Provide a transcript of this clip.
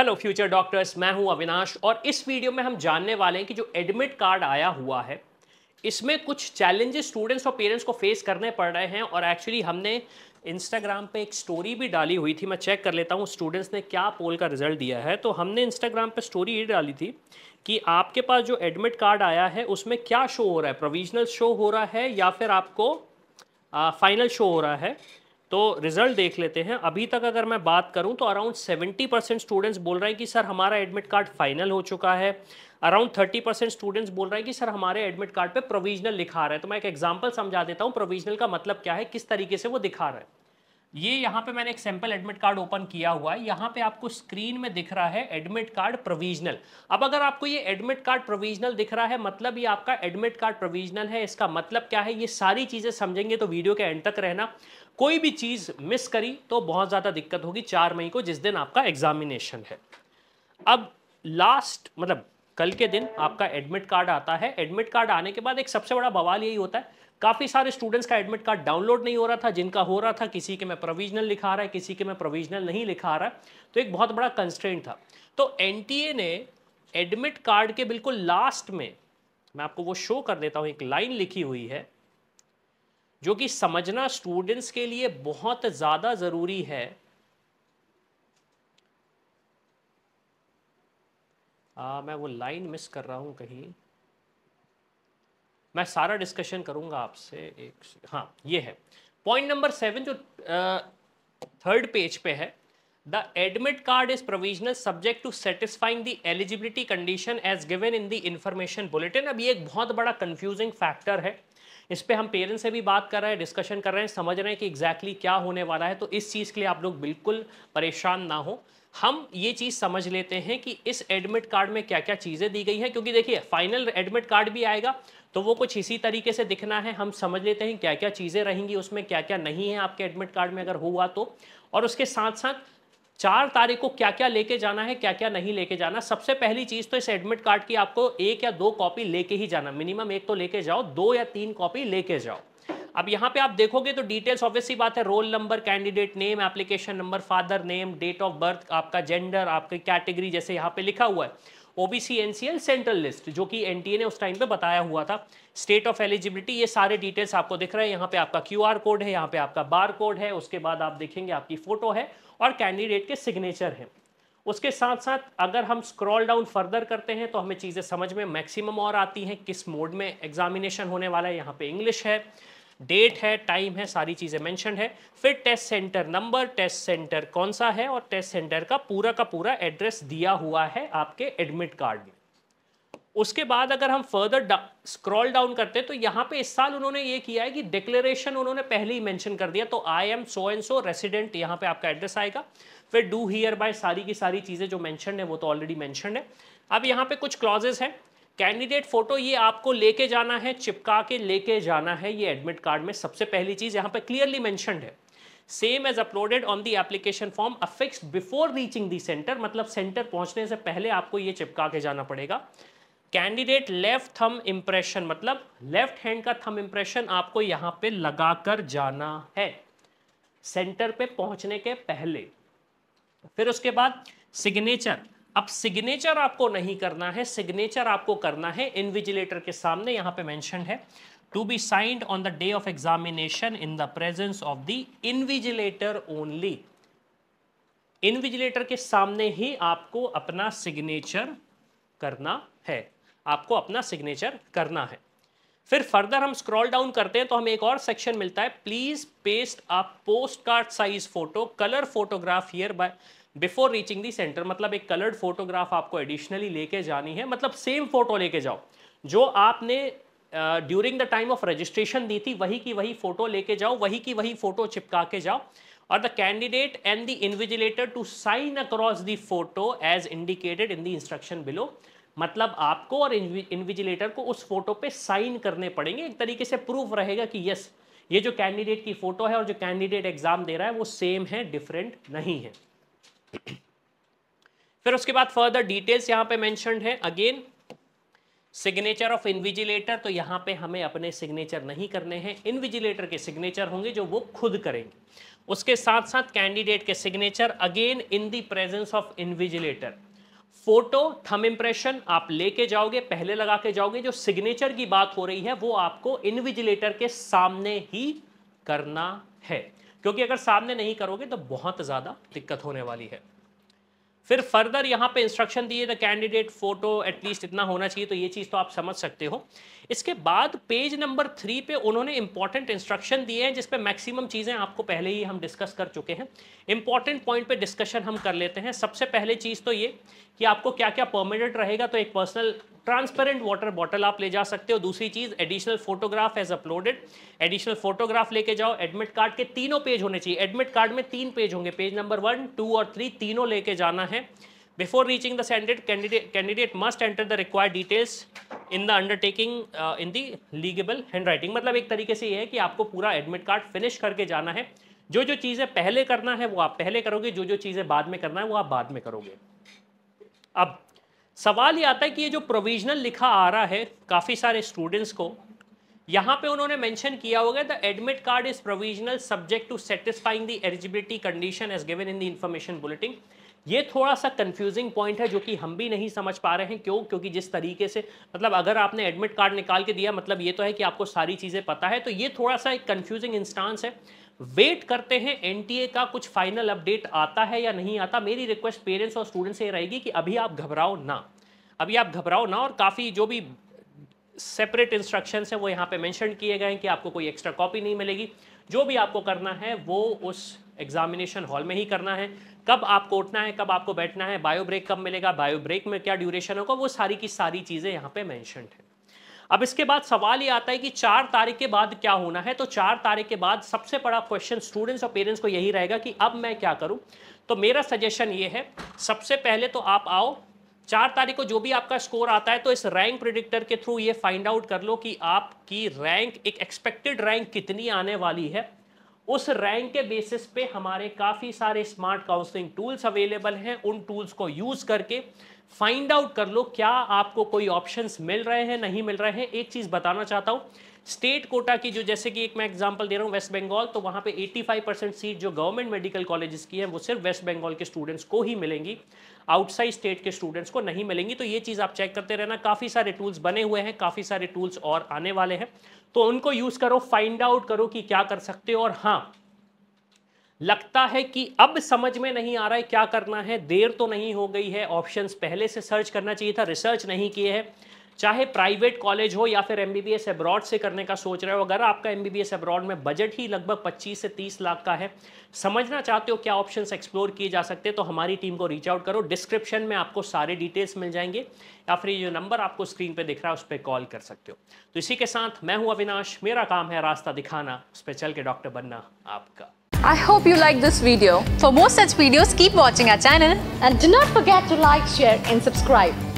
Hello future doctors, मैं हूं अविनाश और इस वीडियो में हम जानने वाले हैं कि जो एडमिट कार्ड आया हुआ है इसमें कुछ चैलेंजेस स्टूडेंट्स और पेरेंट्स को फेस करने पड़ रहे हैं। और एक्चुअली हमने इंस्टाग्राम पे एक स्टोरी भी डाली हुई थी। मैं चेक कर लेता हूँ स्टूडेंट्स ने क्या पोल का रिजल्ट दिया है। तो हमने इंस्टाग्राम पे स्टोरी ये डाली थी कि आपके पास जो एडमिट कार्ड आया है उसमें क्या शो हो रहा है, प्रोविजनल शो हो रहा है या फिर आपको फाइनल शो हो रहा है। तो रिजल्ट देख लेते हैं। अभी तक अगर मैं बात करूं तो अराउंड 70% स्टूडेंट्स बोल रहे हैं कि सर हमारा एडमिट कार्ड फाइनल हो चुका है। अराउंड 30% स्टूडेंट्स बोल रहे हैं कि सर हमारे एडमिट कार्ड पे प्रोविजनल लिखा रहा है। तो मैं एक एग्जांपल समझा देता हूं प्रोविजनल का मतलब क्या है, किस तरीके से वो दिखा रहा है। ये यहाँ पे मैंने एक सैंपल एडमिट कार्ड ओपन किया हुआ है। यहाँ पे आपको स्क्रीन में दिख रहा है एडमिट कार्ड प्रोविजनल। अब अगर आपको ये एडमिट कार्ड प्रोविजनल दिख रहा है मतलब ये आपका एडमिट कार्ड प्रोविजनल है। इसका मतलब क्या है, ये सारी चीजें समझेंगे तो वीडियो के एंड तक रहना। कोई भी चीज मिस करी तो बहुत ज्यादा दिक्कत होगी 4 मई को, जिस दिन आपका एग्जामिनेशन है। अब लास्ट मतलब कल के दिन आपका एडमिट कार्ड आता है। एडमिट कार्ड आने के बाद एक सबसे बड़ा बवाल यही होता है, काफी सारे स्टूडेंट्स का एडमिट कार्ड डाउनलोड नहीं हो रहा था। जिनका हो रहा था किसी के में प्रोविजनल लिखा रहा है, किसी के में प्रोविजनल नहीं लिखा रहा है। तो एक बहुत बड़ा कंस्ट्रेंट था। तो एनटीए ने एडमिट कार्ड के बिल्कुल लास्ट में, मैं आपको वो शो कर देता हूं, एक लाइन लिखी हुई है जो कि समझना स्टूडेंट्स के लिए बहुत ज्यादा जरूरी है। मैं वो लाइन मिस कर रहा हूं कहीं। मैं सारा डिस्कशन करूंगा आपसे एक। हाँ, ये है पॉइंट नंबर 7 जो थर्ड पेज पे है। The admit card is provisional subject to satisfying the eligibility condition as given in the information bulletin. अब ये एक बहुत बड़ा कंफ्यूजिंग फैक्टर है। इस पे हम पेरेंट्स से भी बात कर रहे हैं, डिस्कशन कर रहे हैं, समझ रहे हैं कि एग्जैक्टली क्या होने वाला है। तो इस चीज़ के लिए आप लोग बिल्कुल परेशान ना हो। हम ये चीज़ समझ लेते हैं कि इस एडमिट कार्ड में क्या क्या चीज़ें दी गई हैं, क्योंकि देखिए फाइनल एडमिट कार्ड भी आएगा तो वो कुछ इसी तरीके से दिखना है। हम समझ लेते हैं क्या क्या चीज़ें रहेंगी उसमें, क्या क्या नहीं है आपके एडमिट कार्ड में अगर हुआ तो। और उसके साथ साथ 4 तारीख को क्या क्या लेके जाना है, क्या क्या नहीं लेके जाना। सबसे पहली चीज़ तो इस एडमिट कार्ड की आपको 1 या 2 कॉपी लेके ही जाना, मिनिमम 1 तो लेके जाओ, 2 या 3 कॉपी लेके जाओ। अब यहाँ पे आप देखोगे तो डिटेल्स ऑब्वियस सी बात है, roll number, candidate name, application number, father name, date of birth, आपका जेंडर, आपकी कैटेगरी जैसे यहाँ पे लिखा हुआ है ओबीसी एनसीएल सेंट्रल लिस्ट जो कि एनटीए ने उस टाइम पे बताया हुआ था, स्टेट ऑफ एलिजिबिलिटी, ये सारे डिटेल्स आपको दिख रहे हैं। यहाँ पे आपका क्यूआर कोड है, यहाँ पे आपका बार कोड है, उसके बाद आप देखेंगे आपकी फोटो है और कैंडिडेट के सिग्नेचर हैं। उसके साथ साथ अगर हम स्क्रॉल डाउन फर्दर करते हैं तो हमें चीज़ें समझ में मैक्सिमम और आती हैं। किस मोड में एग्जामिनेशन होने वाला है, यहाँ पे इंग्लिश है, डेट है, टाइम है, सारी चीज़ें मेंशन है। फिर test centre number, test centre कौन सा है और टेस्ट सेंटर का पूरा एड्रेस दिया हुआ है आपके एडमिट कार्ड में। उसके बाद अगर हम फर्दर स्क्रॉल डाउन करते हैं तो यहाँ पे इस साल उन्होंने ये किया है कि डिक्लेरेशन उन्होंने पहले ही मेंशन कर दिया। तो I am so and so resident, यहाँ पे आपका एड्रेस आएगा। फिर डू हियर बाय, सारी की सारी चीज़ें जो मेंशन है वो तो ऑलरेडी मेंशन है। अब यहाँ पे कुछ क्लॉजेस हैं। कैंडिडेट फोटो ये आपको लेके जाना है, चिपका के लेके जाना है ये एडमिट कार्ड में। सबसे पहली चीज़ यहाँ पे क्लियरली मैंशनड है, same as uploaded on the application form affixed before reaching the centre, मतलब सेंटर पहुंचने से पहले आपको ये चिपका के जाना पड़ेगा। कैंडिडेट लेफ्ट थंब इंप्रेशन, मतलब लेफ्ट हैंड का थंब इंप्रेशन आपको यहां पे लगाकर जाना है सेंटर पे पहुंचने के पहले। फिर उसके बाद सिग्नेचर। अब सिग्नेचर आपको नहीं करना है, सिग्नेचर आपको करना है इनविजिलेटर के सामने। यहां पे मेंशन है to be signed on the day of examination in the presence of the invigilator only. Invigilator के सामने ही आपको अपना सिग्नेचर करना है, आपको अपना सिग्नेचर करना है। फिर फर्दर हम स्क्रॉल डाउन करते हैं तो हमें एक और सेक्शन मिलता है, please paste a post card size photo colour photograph here bye before reaching the centre. मतलब एक कलर्ड फोटोग्राफ आपको एडिशनली लेके जानी है, मतलब सेम फोटो लेके जाओ जो आपने during the time of registration दी थी, वही की वही फोटो लेके जाओ, वही की वही फोटो चिपका के जाओ। और the candidate and the invigilator to sign across the photo as indicated in the instruction below. मतलब आपको और इन्विजिलेटर को उस फोटो पे साइन करने पड़ेंगे। एक तरीके से प्रूफ रहेगा कि यस, ये जो कैंडिडेट की फोटो है और जो कैंडिडेट एग्जाम दे रहा है वो सेम है, डिफरेंट नहीं है। फिर उसके बाद फर्दर डिटेल्स यहां पे मेंशन्ड है अगेन। सिग्नेचर ऑफ इनविजिलेटर, तो यहाँ पे हमें अपने सिग्नेचर नहीं करने हैं, इनविजिलेटर के सिग्नेचर होंगे जो वो खुद करेंगे। उसके साथ साथ कैंडिडेट के signature again in the presence of invigilator. Photo thumb impression आप लेके जाओगे, पहले लगा के जाओगे। जो सिग्नेचर की बात हो रही है वो आपको इनविजिलेटर के सामने ही करना है, क्योंकि अगर सामने नहीं करोगे तो बहुत ज्यादा दिक्कत होने वाली है। फिर फर्दर यहाँ पे इंस्ट्रक्शन दिए द कैंडिडेट फोटो एटलीस्ट इतना होना चाहिए, तो ये चीज़ तो आप समझ सकते हो। इसके बाद पेज नंबर 3 पे उन्होंने इंपॉर्टेंट इंस्ट्रक्शन दिए हैं जिसपे मैक्सिमम चीज़ें आपको पहले ही हम डिस्कस कर चुके हैं। इंपॉर्टेंट पॉइंट पे डिस्कशन हम कर लेते हैं। सबसे पहले चीज़ तो ये कि आपको क्या क्या परमिटेड रहेगा, तो एक पर्सनल ट्रांसपेरेंट वाटर बॉटल आप ले जा सकते हो। दूसरी चीज़ additional photograph as uploaded, additional photograph लेके जाओ। एडमिट कार्ड के तीनों पेज होने चाहिए, एडमिट कार्ड में 3 पेज होंगे, पेज नंबर 1, 2 और 3 तीनों लेके जाना है। Before reaching the candidate must enter the required details in the undertaking in the legible handwriting। मतलब एक तरीके से ये है कि आपको पूरा एडमिट कार्ड फिनिश करके जाना है। जो जो चीज़ें पहले करना है वो आप पहले करोगे, जो जो चीज़ें बाद में करना है वो आप बाद में करोगे। अब सवाल ये आता है कि ये जो प्रोविजनल लिखा आ रहा है काफ़ी सारे स्टूडेंट्स को, यहाँ पे उन्होंने मेंशन किया होगा the admit card is provisional subject to satisfying the eligibility condition as given in the information bulletin. ये थोड़ा सा कंफ्यूजिंग पॉइंट है जो कि हम भी नहीं समझ पा रहे हैं। क्यों? क्योंकि जिस तरीके से मतलब अगर आपने एडमिट कार्ड निकाल के दिया मतलब ये तो है कि आपको सारी चीज़ें पता है, तो ये थोड़ा सा एक कंफ्यूजिंग इंस्टांस है। वेट करते हैं एनटीए का कुछ फाइनल अपडेट आता है या नहीं आता। मेरी रिक्वेस्ट पेरेंट्स और स्टूडेंट्स से रहेगी कि अभी आप घबराओ ना, अभी आप घबराओ ना। और काफ़ी जो भी सेपरेट इंस्ट्रक्शंस हैं वो यहाँ पे मेंशन किए गए हैं कि आपको कोई एक्स्ट्रा कॉपी नहीं मिलेगी। जो भी आपको करना है वो उस एग्जामिनेशन हॉल में ही करना है। कब आपको उठना है, कब आपको बैठना है, बायो ब्रेक कब मिलेगा, बायो ब्रेक में क्या ड्यूरेशन होगा, वो सारी की सारी चीज़ें यहाँ पे मेंशन्ड है। अब इसके बाद सवाल ये आता है कि 4 तारीख के बाद क्या होना है। तो 4 तारीख के बाद सबसे बड़ा क्वेश्चन स्टूडेंट्स और पेरेंट्स को यही रहेगा कि अब मैं क्या करूं। तो मेरा सजेशन ये है, सबसे पहले तो आप आओ 4 तारीख को, जो भी आपका स्कोर आता है तो इस रैंक प्रेडिक्टर के थ्रू ये फाइंड आउट कर लो कि आपकी रैंक, एक एक्सपेक्टेड रैंक कितनी आने वाली है। उस रैंक के बेसिस पे हमारे काफ़ी सारे स्मार्ट काउंसलिंग टूल्स अवेलेबल हैं। उन टूल्स को यूज़ करके फाइंड आउट कर लो क्या आपको कोई ऑप्शंस मिल रहे हैं, नहीं मिल रहे हैं। एक चीज़ बताना चाहता हूँ, स्टेट कोटा की जो, जैसे कि एक मैं एग्जांपल दे रहा हूँ वेस्ट बंगाल, तो वहाँ पे 85% सीट जो गवर्नमेंट मेडिकल कॉलेजेस की है वो सिर्फ वेस्ट बंगाल के स्टूडेंट्स को ही मिलेंगी, आउटसाइड स्टेट के स्टूडेंट्स को नहीं मिलेंगी। तो ये चीज़ आप चेक करते रहना। काफ़ी सारे टूल्स बने हुए हैं, काफ़ी सारे टूल्स और आने वाले हैं, तो उनको यूज़ करो, फाइंड आउट करो कि क्या कर सकते हो। और हाँ, लगता है कि अब समझ में नहीं आ रहा है क्या करना है, देर तो नहीं हो गई है, ऑप्शंस पहले से सर्च करना चाहिए था, रिसर्च नहीं किए हैं। चाहे प्राइवेट कॉलेज हो या फिर एमबीबीएस अब्रॉड से करने का सोच रहे हो, अगर आपका एमबीबीएस अब्रॉड में बजट ही लगभग 25 से 30 लाख का है, समझना चाहते हो क्या ऑप्शंस एक्सप्लोर किए जा सकते हैं, तो हमारी टीम को रीच आउट करो। डिस्क्रिप्शन में आपको सारे डिटेल्स मिल जाएंगे, या फिर ये जो नंबर आपको स्क्रीन पे दिख रहा है उस पर कॉल कर सकते हो। तो इसी के साथ मैं हूं अविनाश, मेरा काम है रास्ता दिखाना, उस पर चल के डॉक्टर बनना आपका। I hope you like this video. For more such videos, keep watching our channel and do not forget to like, share and subscribe.